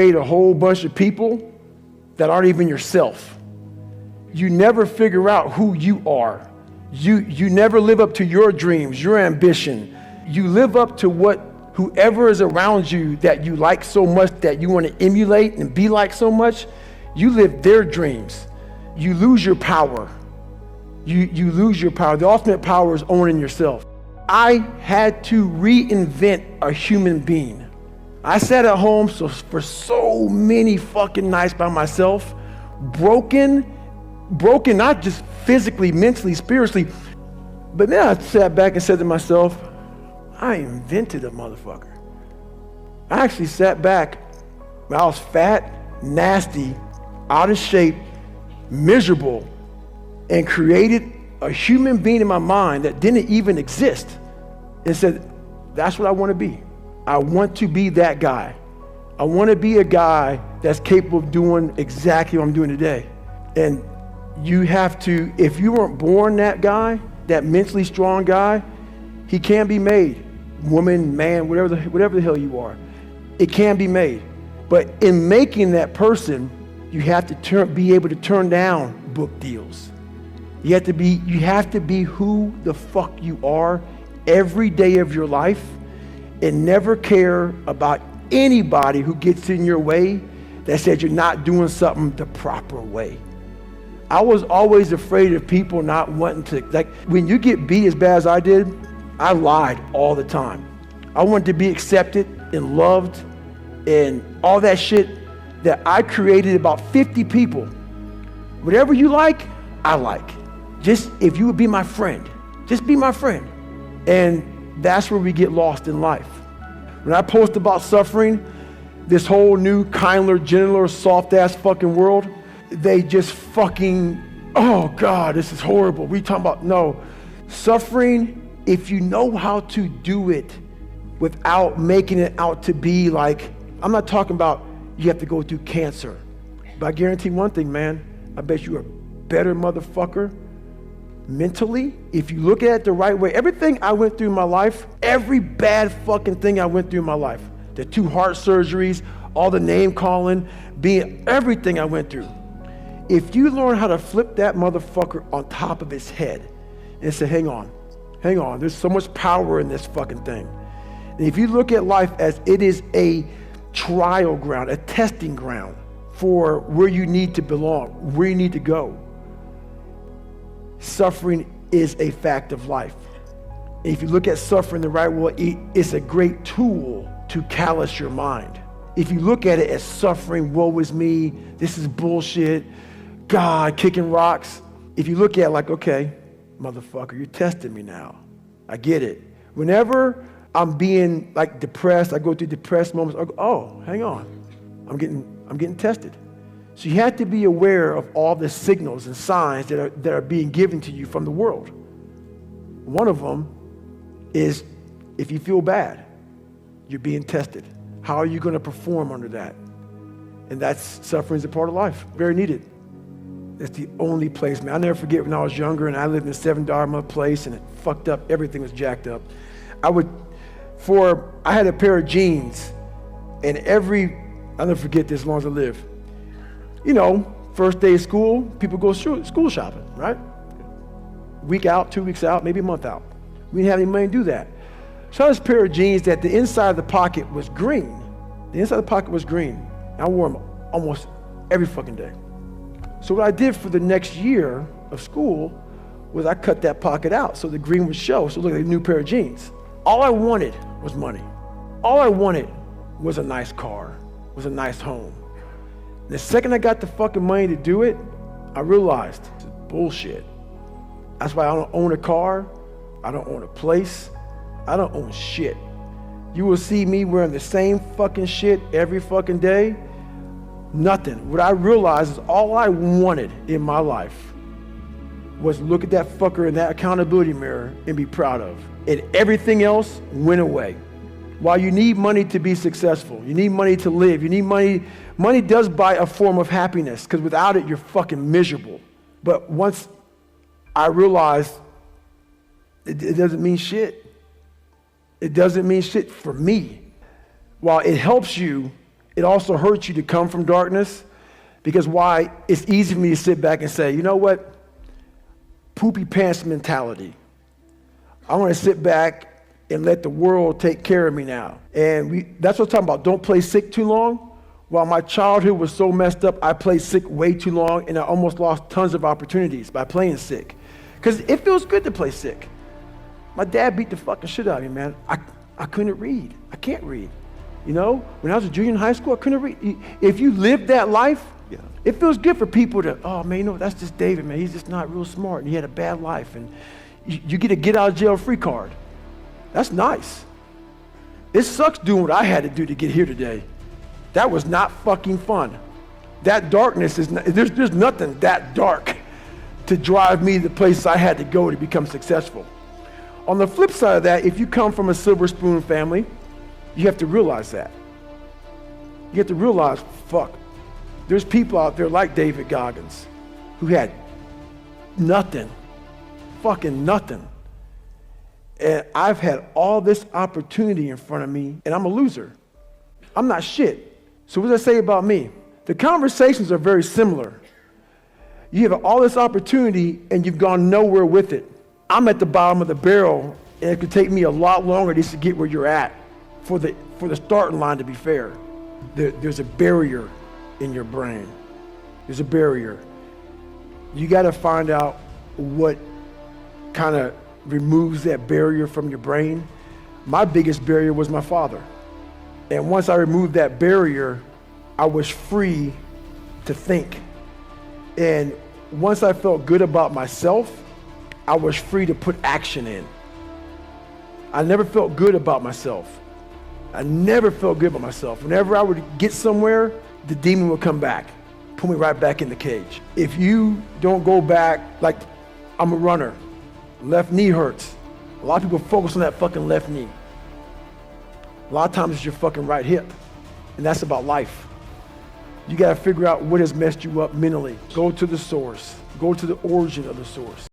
create a whole bunch of people that aren't even yourself. You never figure out who you are. You never live up to your dreams, your ambition. You live up to what whoever is around you that you like so much, that you want to emulate and be like so much. You live their dreams. You lose your power. You lose your power. The ultimate power is owning yourself. I had to reinvent a human being. I sat at home for so many fucking nights by myself, broken, not just physically, mentally, spiritually, but then I sat back and said to myself, I invented a motherfucker. I actually sat back when I was fat, nasty, out of shape, miserable, and created a human being in my mind that didn't even exist and said, that's what I want to be. I want to be that guy. I want to be a guy that's capable of doing exactly what I'm doing today. And you have to, if you weren't born that guy, that mentally strong guy, he can be made. Woman, man, whatever the hell you are. It can be made. But in making that person, you have to be able to turn down book deals. You have to be who the fuck you are every day of your life and never care about anybody who gets in your way that says you're not doing something the proper way. I was always afraid of people not wanting to, like when you get beat as bad as I did, I lied all the time. I wanted to be accepted and loved and all that shit that I created about 50 people. Whatever you like, I like. Just if you would be my friend, just be my friend. And that's where we get lost in life. When I post about suffering, this whole new, kinder, gentler, soft-ass fucking world, they just fucking, oh God, this is horrible. We talking about, no. Suffering, if you know how to do it without making it out to be like, I'm not talking about you have to go through cancer. But I guarantee one thing, man, I bet you a better motherfucker mentally, if you look at it the right way. Everything I went through in my life, every bad fucking thing I went through in my life, the 2 heart surgeries, all the name calling, being everything I went through. If you learn how to flip that motherfucker on top of his head and say, hang on, there's so much power in this fucking thing. And if you look at life as it is a trial ground, a testing ground for where you need to belong, where you need to go, suffering is a fact of life. And if you look at suffering the right way, it's a great tool to callous your mind. If you look at it as suffering, woe is me, this is bullshit, God, kicking rocks. If you look at it like, okay, motherfucker, you're testing me now. I get it. Whenever I'm being like depressed, I go through depressed moments, I go, oh, hang on, I'm getting tested. So you have to be aware of all the signals and signs that are being given to you from the world. One of them is if you feel bad, you're being tested. How are you going to perform under that? And suffering is a part of life, very needed. That's the only place, man. I'll never forget when I was younger and I lived in a $7 place and it fucked up. Everything was jacked up. I had a pair of jeans and I'll never forget this as long as I live. You know, first day of school, people go school shopping, right? Week out, 2 weeks out, maybe a month out. We didn't have any money to do that. So I had this pair of jeans that the inside of the pocket was green. The inside of the pocket was green. I wore them almost every fucking day. So what I did for the next year of school was I cut that pocket out so the green would show. So look at a new pair of jeans. All I wanted was money. All I wanted was a nice car, was a nice home. The second I got the fucking money to do it, I realized it's bullshit. That's why I don't own a car. I don't own a place. I don't own shit. You will see me wearing the same fucking shit every fucking day. Nothing. What I realized is all I wanted in my life was look at that fucker in that accountability mirror and be proud of. And everything else went away. While you need money to be successful, you need money to live, you need money. Money does buy a form of happiness because without it, you're fucking miserable. But once I realized it doesn't mean shit. It doesn't mean shit for me. While it helps you It also hurts you to come from darkness, because why? It's easy for me to sit back and say, you know what? Poopy pants mentality. I want to sit back and let the world take care of me now. And that's what I'm talking about. Don't play sick too long. While my childhood was so messed up, I played sick way too long, and I almost lost tons of opportunities by playing sick. Because it feels good to play sick. My dad beat the fucking shit out of me, man. I couldn't read. I can't read. You know, when I was a junior in high school, I couldn't read. If you live that life, it feels good for people to, oh man, you know, that's just David, man. He's just not real smart, and he had a bad life, and you get a get out of jail free card. That's nice. It sucks doing what I had to do to get here today. That was not fucking fun. That darkness is not, there's nothing that dark to drive me to the places I had to go to become successful. On the flip side of that, if you come from a silver spoon family, you have to realize that. You have to realize, fuck, there's people out there like David Goggins who had nothing, fucking nothing. And I've had all this opportunity in front of me, and I'm a loser. I'm not shit. So what does that say about me? The conversations are very similar. You have all this opportunity, and you've gone nowhere with it. I'm at the bottom of the barrel, and it could take me a lot longer just to get where you're at for the starting line, to be fair. There's a barrier in your brain. There's a barrier. You got to find out what kind of removes that barrier from your brain. My biggest barrier was my father. And once I removed that barrier, I was free to think. And once I felt good about myself, I was free to put action in. I never felt good about myself. I never felt good about myself. Whenever I would get somewhere, the demon would come back, put me right back in the cage. If you don't go back, like I'm a runner, left knee hurts. A lot of people focus on that fucking left knee. A lot of times it's your fucking right hip. And that's about life. You gotta figure out what has messed you up mentally. Go to the source. Go to the origin of the source.